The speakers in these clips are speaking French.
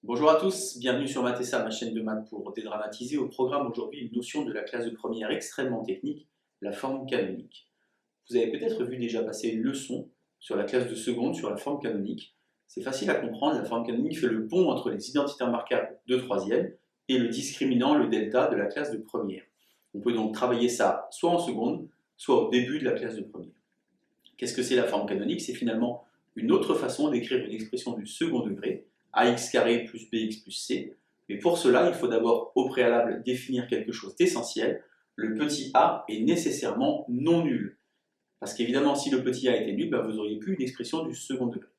Bonjour à tous, bienvenue sur Mathessa, ma chaîne de maths pour dédramatiser. Au programme aujourd'hui une notion de la classe de première extrêmement technique, la forme canonique. Vous avez peut-être vu déjà passer une leçon sur la classe de seconde sur la forme canonique. C'est facile à comprendre, la forme canonique fait le pont entre les identités remarquables de troisième et le discriminant, le delta, de la classe de première. On peut donc travailler ça soit en seconde, soit au début de la classe de première. Qu'est-ce que c'est la forme canonique? C'est finalement une autre façon d'écrire une expression du second degré, ax carré plus bx plus c. Mais pour cela, il faut d'abord au préalable définir quelque chose d'essentiel. Le petit a est nécessairement non nul. Parce qu'évidemment, si le petit a était nul, vous auriez plus une expression du second degré.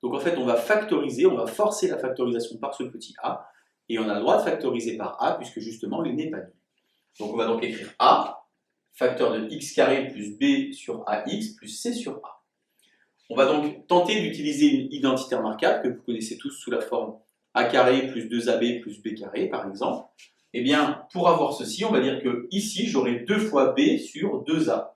Donc en fait, on va factoriser, on va forcer la factorisation par ce petit a, et on a le droit de factoriser par a, puisque justement, il n'est pas nul. Donc on va donc écrire a, facteur de x carré plus b sur ax plus c sur a. On va donc tenter d'utiliser une identité remarquable que vous connaissez tous sous la forme a carré plus 2ab plus b carré, par exemple. Eh bien, pour avoir ceci, on va dire que ici, j'aurai 2 fois b sur 2a.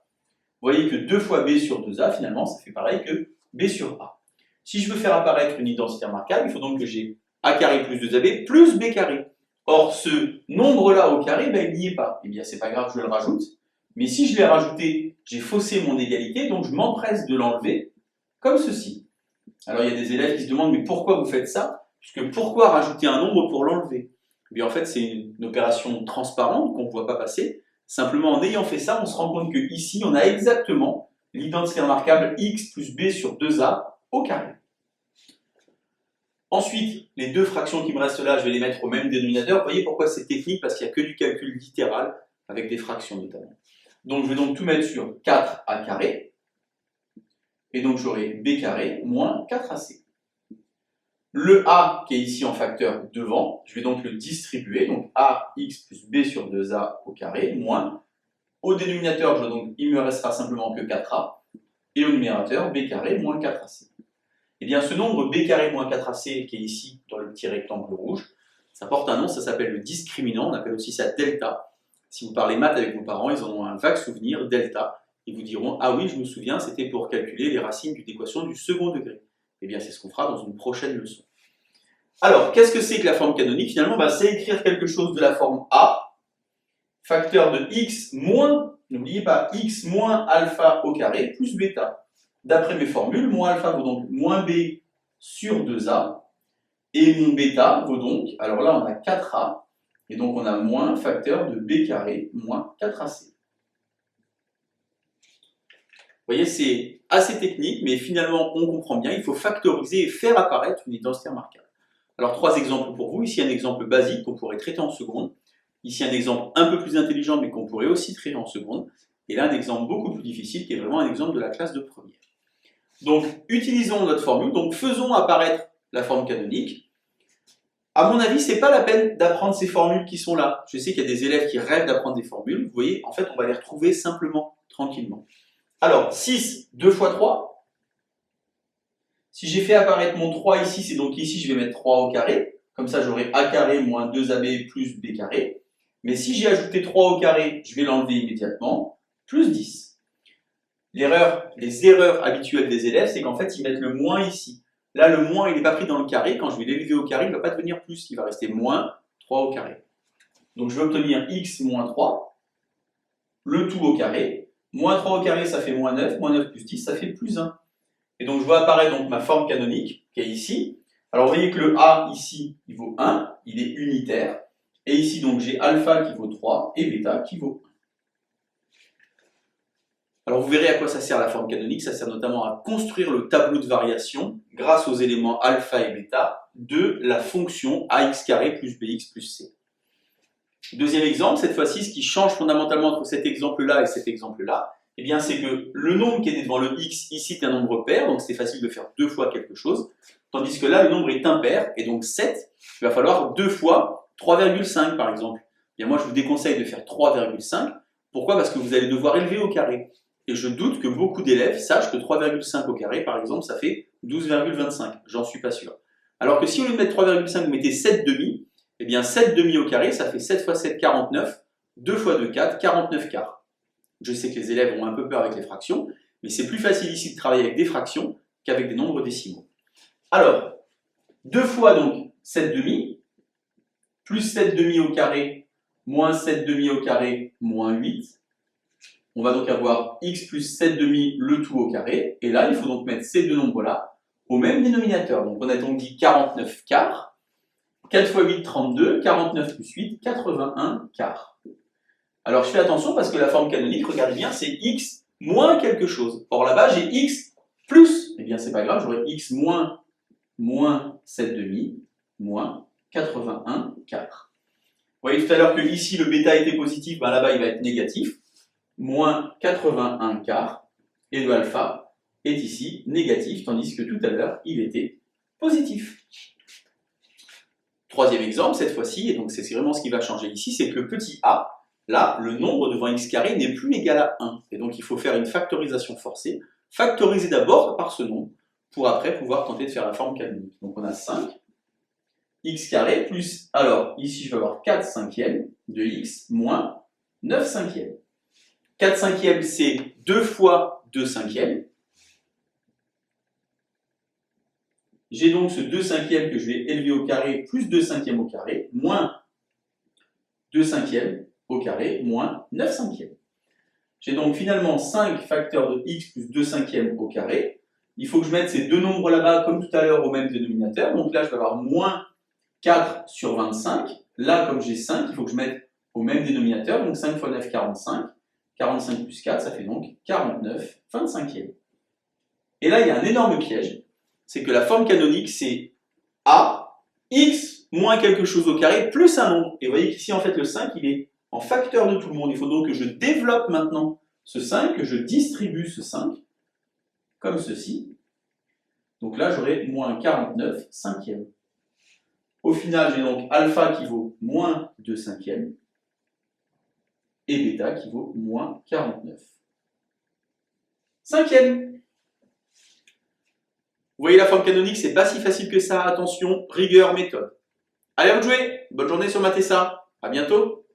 Vous voyez que 2 fois b sur 2a, finalement, ça fait pareil que b sur a. Si je veux faire apparaître une identité remarquable, il faut donc que j'ai a carré plus 2ab plus b carré. Or, ce nombre-là au carré, il n'y est pas. Eh bien, c'est pas grave, je le rajoute. Mais si je l'ai rajouté, j'ai faussé mon égalité, donc je m'empresse de l'enlever, comme ceci. Alors, il y a des élèves qui se demandent, mais pourquoi vous faites ça? Puisque pourquoi rajouter un nombre pour l'enlever? Eh bien, en fait, c'est une opération transparente qu'on ne voit pas passer. Simplement, en ayant fait ça, on se rend compte qu'ici, on a exactement l'identité remarquable x plus b sur 2a au carré. Ensuite, les deux fractions qui me restent là, je vais les mettre au même dénominateur. Vous voyez pourquoi c'est technique? Parce qu'il n'y a que du calcul littéral, avec des fractions notamment. Donc, je vais donc tout mettre sur 4a carré. Et donc, j'aurai b carré moins 4ac. Le a, qui est ici en facteur devant, je vais donc le distribuer. Donc, ax plus b sur 2a au carré, moins. Au dénominateur, il me restera simplement que 4a. Et au numérateur, b carré moins 4ac. Eh bien, ce nombre b carré moins 4ac, qui est ici dans le petit rectangle rouge, ça porte un nom, ça s'appelle le discriminant. On appelle aussi ça delta. Si vous parlez maths avec vos parents, ils en ont un vague souvenir, delta. Ils vous diront, ah oui, je me souviens, c'était pour calculer les racines d'une équation du second degré. Eh bien, c'est ce qu'on fera dans une prochaine leçon. Alors, qu'est-ce que c'est que la forme canonique? Finalement, c'est écrire quelque chose de la forme A, facteur de x moins, n'oubliez pas, x moins alpha au carré plus bêta. D'après mes formules, mon alpha vaut donc moins b sur 2a, et mon bêta vaut donc, alors là on a 4a, et donc on a moins facteur de b carré moins 4ac. Vous voyez, c'est assez technique, mais finalement, on comprend bien, il faut factoriser et faire apparaître une identité remarquable. Alors, 3 exemples pour vous. Ici, un exemple basique qu'on pourrait traiter en seconde. Ici, un exemple un peu plus intelligent, mais qu'on pourrait aussi traiter en seconde. Et là, un exemple beaucoup plus difficile, qui est vraiment un exemple de la classe de première. Donc, utilisons notre formule. Donc, faisons apparaître la forme canonique. À mon avis, c'est pas la peine d'apprendre ces formules qui sont là. Je sais qu'il y a des élèves qui rêvent d'apprendre des formules. Vous voyez, en fait, on va les retrouver simplement, tranquillement. Alors, 6, 2 fois 3. Si j'ai fait apparaître mon 3 ici, c'est donc ici, je vais mettre 3 au carré. Comme ça, j'aurai a carré moins 2ab plus b carré. Mais si j'ai ajouté 3 au carré, je vais l'enlever immédiatement. Plus 10. Les erreurs habituelles des élèves, c'est qu'en fait, ils mettent le moins ici. Là, le moins, il n'est pas pris dans le carré. Quand je vais l'élever au carré, il ne va pas devenir plus. Il va rester moins 3 au carré. Donc, je vais obtenir x moins 3, le tout au carré. Moins 3 au carré, ça fait moins 9. Moins 9 plus 10, ça fait plus 1. Et donc, je vois apparaître donc ma forme canonique, qui est ici. Alors, vous voyez que le a, ici, il vaut 1. Il est unitaire. Et ici, donc, j'ai alpha qui vaut 3 et bêta qui vaut 1. Alors, vous verrez à quoi ça sert la forme canonique. Ça sert notamment à construire le tableau de variation grâce aux éléments alpha et bêta de la fonction ax carré plus bx plus c. Deuxième exemple, cette fois-ci, ce qui change fondamentalement entre cet exemple-là et cet exemple-là, eh bien, c'est que le nombre qui était devant le x, ici, est un nombre pair, donc c'est facile de faire 2 fois quelque chose, tandis que là, le nombre est impair, et donc 7, il va falloir 2 fois 3,5 par exemple. Eh bien, moi, je vous déconseille de faire 3,5. Pourquoi? Parce que vous allez devoir élever au carré. Et je doute que beaucoup d'élèves sachent que 3,5 au carré, par exemple, ça fait 12,25. J'en suis pas sûr. Alors que si au lieu de mettre 3,5, vous mettez 7 demi, eh bien 7 demi au carré, ça fait 7 fois 7, 49. 2 fois 2, 4, 49 quarts. Je sais que les élèves ont un peu peur avec les fractions, mais c'est plus facile ici de travailler avec des fractions qu'avec des nombres décimaux. Alors, 2 fois donc 7 demi, plus 7 demi au carré, moins 7 demi au carré, moins 8. On va donc avoir x plus 7 demi le tout au carré. Et là, il faut donc mettre ces deux nombres-là au même dénominateur. Donc on a donc dit 49 quarts. 4 fois 8, 32. 49 plus 8, 81 quarts. Alors je fais attention parce que la forme canonique, regardez bien, c'est x moins quelque chose. Or là-bas, j'ai x plus. Eh bien, c'est pas grave, j'aurai x moins 7 demi, moins 81 quarts. Vous voyez tout à l'heure que ici, le bêta était positif, ben là-bas, il va être négatif. Moins 81 quarts, et le alpha est ici négatif, tandis que tout à l'heure, il était positif. Troisième exemple, cette fois-ci, et donc c'est vraiment ce qui va changer ici, c'est que le petit a, là, le nombre devant x carré n'est plus égal à 1. Et donc il faut faire une factorisation forcée, factoriser d'abord par ce nombre, pour après pouvoir tenter de faire la forme canonique. Donc on a 5, x carré plus, alors ici je vais avoir 4 cinquièmes de x moins 9 cinquièmes. 4 cinquièmes, c'est 2 fois 2 cinquièmes. J'ai donc ce 2 cinquièmes que je vais élever au carré, plus 2 cinquièmes au carré, moins 2 cinquièmes au carré, moins 9 cinquièmes. J'ai donc finalement 5 facteurs de x plus 2 cinquièmes au carré. Il faut que je mette ces deux nombres là-bas, comme tout à l'heure, au même dénominateur. Donc là, je vais avoir moins 4 sur 25. Là, comme j'ai 5, il faut que je mette au même dénominateur. Donc 5 fois 9, 45. 45 plus 4, ça fait donc 49 25e. Et là, il y a un énorme piège. C'est que la forme canonique, c'est a, x moins quelque chose au carré, plus un nombre. Et vous voyez qu'ici, en fait, le 5, il est en facteur de tout le monde. Il faut donc que je développe maintenant ce 5, que je distribue ce 5, comme ceci. Donc là, j'aurai moins 49 cinquièmes. Au final, j'ai donc alpha qui vaut moins 2 cinquièmes et bêta qui vaut moins 49 cinquièmes. Vous voyez, la forme canonique, c'est pas si facile que ça. Attention, rigueur, méthode. Allez, à vous de jouer. Bonne journée sur Mathessa. À bientôt.